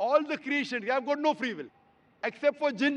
all the creation, you have got no free will except for jinn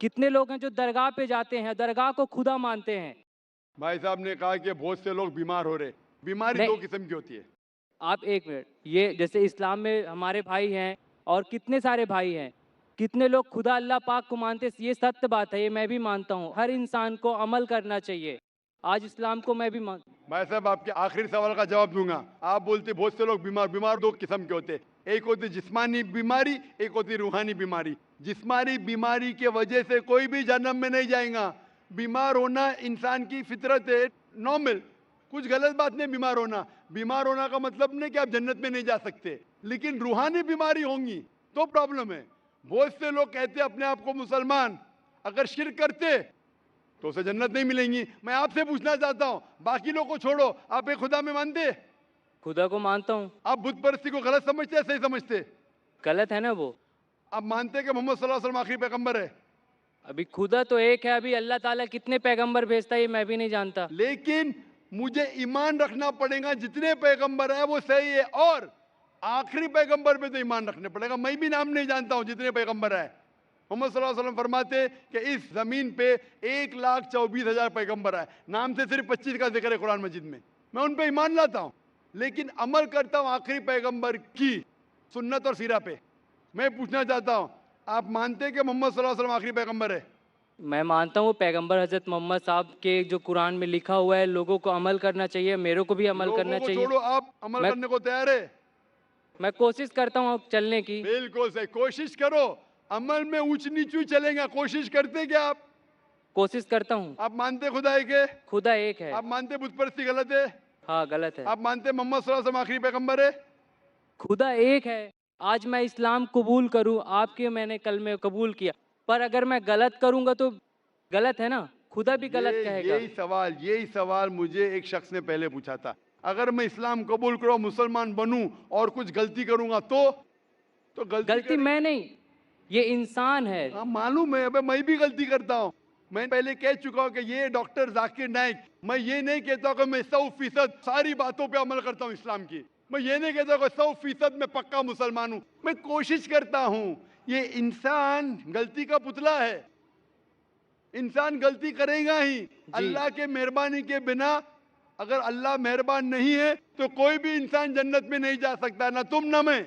कितने लोग हैं जो दरगाह पे जाते हैं, दरगाह को खुदा मानते हैं। भाई साहब ने कहा कि बहुत से लोग बीमार हो रहे। बीमारी नहीं। दो किस्म की होती है। आप एक मिनट, ये जैसे इस्लाम में हमारे भाई हैं और कितने सारे भाई हैं, कितने लोग खुदा अल्लाह पाक को मानते हैं, ये सत्य बात है, ये मैं भी मानता हूँ। हर इंसान को अमल करना चाहिए। आज इस्लाम को मैं भी मान भाई साहब आपके आखिरी सवाल का जवाब दूंगा। आप बोलते बहुत से लोग बीमार दो किस्म के होते। एक होती जिस्मानी बीमारी, एक होती रूहानी बीमारी। जिस्मानी बीमारी के वजह से कोई भी जन्म में नहीं जाएगा। बीमार होना इंसान की फितरत है, नॉर्मल, कुछ गलत बात नहीं। बीमार होना का मतलब नहीं कि आप जन्नत में नहीं जा सकते, लेकिन रूहानी बीमारी होंगी तो प्रॉब्लम है। बहुत से लोग कहते अपने आप को मुसलमान, अगर शिर्क करते तो उसे जन्नत नहीं मिलेंगी। मैं आपसे पूछना चाहता हूँ, बाकी लोग को छोड़ो, आप एक खुदा में मानते? खुदा को मानता हूँ। आप बुत परस्ती को गलत समझते हैं, सही समझते? गलत है ना वो। आप मानते कि मोहम्मद सल्लल्लाहु अलैहि वसल्लम आखिरी पैगंबर है? अभी खुदा तो एक है, अभी अल्लाह ताला कितने पैगंबर भेजता है ये मैं भी नहीं जानता। लेकिन मुझे ईमान रखना पड़ेगा जितने पैगंबर है वो सही है, और आखिरी पैगंबर पे तो ईमान रखने पड़ेगा। मैं भी नाम नहीं जानता हूँ जितने पैगंबर है। मोहम्मद सल्लल्लाहु अलैहि वसल्लम फरमाते कि इस जमीन पे 1,24,000 पैगंबर है, नाम से सिर्फ 25 का जिक्र है कुरान मजीद में। मैं उन पे ईमान लाता हूँ, लेकिन अमल करता हूँ आखिरी पैगंबर की सुन्नत और सीरा पे। मैं पूछना चाहता हूँ, आप मानते हैं कि मोहम्मद सल्लल्लाहु अलैहि वसल्लम आखिरी पैगंबर है? मैं मानता हूँ पैगंबर हजरत मोहम्मद साहब के जो कुरान में लिखा हुआ है, लोगों को अमल करना चाहिए, मेरे को भी अमल करना लोगों को चाहिए। छोड़ो, आप अमल मैं- करने को तैयार है? मैं कोशिश करता हूँ चलने की। बिल्कुल सही, कोशिश करो। अमल में ऊंच नीचू चलेगा, कोशिश करते क्या आप? कोशिश करता हूँ। आप मानते खुदा एक है? खुदा एक है। आप मानते बुत परस्ती गलत है? हाँ गलत है। आप मानते मोहम्मद सल्लल्लाहु अलैहि वसल्लम आखिरी पैगंबर है? खुदा एक है। आज मैं इस्लाम कबूल करूँ, आपके मैंने कल में कबूल किया, पर अगर मैं गलत करूँगा तो गलत है ना, खुदा भी गलत कहेगा। यही सवाल मुझे एक शख्स ने पहले पूछा था। अगर मैं इस्लाम कबूल करूँ, मुसलमान बनूं और कुछ गलती करूंगा तो गलती मैं नहीं, ये इंसान है। हाँ मालूम है, अबे मैं भी गलती करता हूँ। मैं पहले कह चुका हूँ कि ये डॉक्टर जाकिर नाइक, मैं ये नहीं कहता कि मैं 100% सारी बातों पे अमल करता हूँ इस्लाम की। मैं ये नहीं कहता कि 100% मैं पक्का मुसलमान हूँ। मैं कोशिश करता हूँ। ये इंसान गलती का पुतला है, इंसान गलती करेगा ही। अल्लाह के मेहरबानी के बिना, अगर अल्लाह मेहरबान नहीं है तो कोई भी इंसान जन्नत में नहीं जा सकता, ना तुम ना मैं।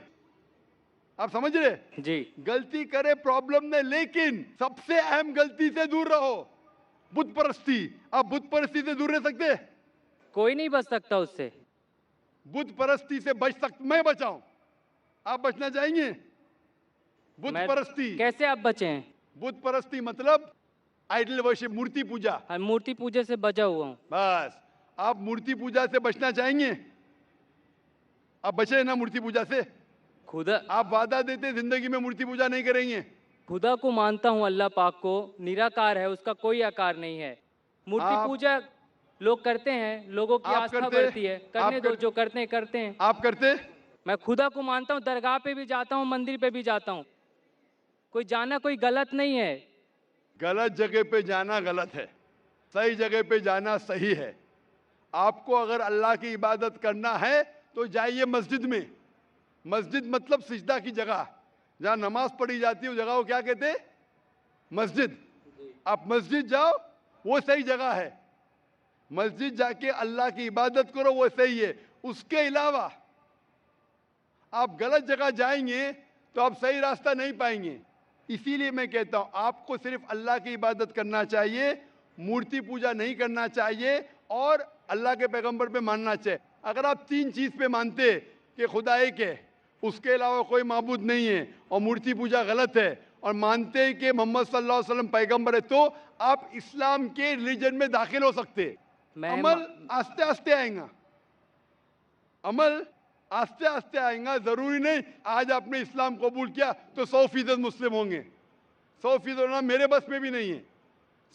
आप समझ रहे? जी। गलती करे प्रॉब्लम नहीं, लेकिन सबसे अहम गलती से दूर रहो, बुत परस्ती। आप बुत परस्ती से दूर रह सकते? कोई नहीं बच सकता उससे। बुत परस्ती से बच सकते, मैं बचाऊं, आप बचना चाहेंगे? बुत परस्ती कैसे आप बचे हैं? बुत परस्ती मतलब आइडल वर्शिप, मूर्ति पूजा। मैं मूर्ति पूजा से बचा हुआ हूँ। बस, आप मूर्ति पूजा से बचना चाहेंगे? आप बचे ना मूर्ति पूजा से? खुदा, आप वादा देते जिंदगी में मूर्ति पूजा नहीं करेंगे? खुदा को मानता हूँ, अल्लाह पाक को, निराकार है, उसका कोई आकार नहीं है। मूर्ति पूजा लोग करते हैं, लोगों की आप आस्था करते? बढ़ती है, करने दो, जो करते हैं करते हैं। आप करते? मैं खुदा को मानता हूँ, दरगाह पे भी जाता हूँ, मंदिर पे भी जाता हूँ। कोई जाना कोई गलत नहीं है। गलत जगह पे जाना गलत है, सही जगह पे जाना सही है। आपको अगर अल्लाह की इबादत करना है तो जाइए मस्जिद में। मस्जिद मतलब सिजदा की जगह, जहाँ नमाज पढ़ी जाती है, उस जगह को क्या कहते हैं? मस्जिद। आप मस्जिद जाओ, वो सही जगह है। मस्जिद जाके अल्लाह की इबादत करो, वो सही है। उसके अलावा आप गलत जगह जाएंगे तो आप सही रास्ता नहीं पाएंगे। इसीलिए मैं कहता हूं, आपको सिर्फ अल्लाह की इबादत करना चाहिए, मूर्ति पूजा नहीं करना चाहिए, और अल्लाह के पैगंबर पे मानना चाहिए। अगर आप 3 चीज पे मानते कि खुदा एक है, उसके अलावा कोई माबूद नहीं है, और मूर्ति पूजा गलत है, और मानते हैं कि मोहम्मद सल्लल्लाहु अलैहि वसल्लम पैगंबर है, तो आप इस्लाम के रिलीजन में दाखिल हो सकते। अमल आस्ते आस्ते आएगा, अमल आस्ते आस्ते आएगा। जरूरी नहीं आज आपने इस्लाम कबूल किया तो 100% मुस्लिम होंगे। 100% होना मेरे बस में भी नहीं है।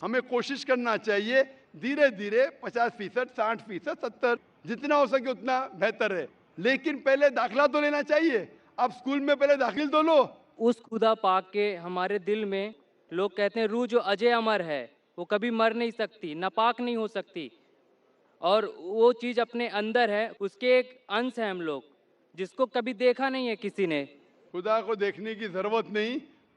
हमें कोशिश करना चाहिए, धीरे धीरे 50%, 60%, 70, जितना हो सके उतना बेहतर है। लेकिन पहले दाखिला तो लेना चाहिए। आप स्कूल में पहले दाखिल तो लो। उस खुदा पाक के हमारे दिल में, लोग कहते हैं रूह जो अजय अमर है, वो कभी मर नहीं सकती, नापाक नहीं हो सकती, और वो चीज़ अपने अंदर है, उसके एक अंश है हम लोग, जिसको कभी देखा नहीं है किसी ने। खुदा को देखने की जरूरत नहीं,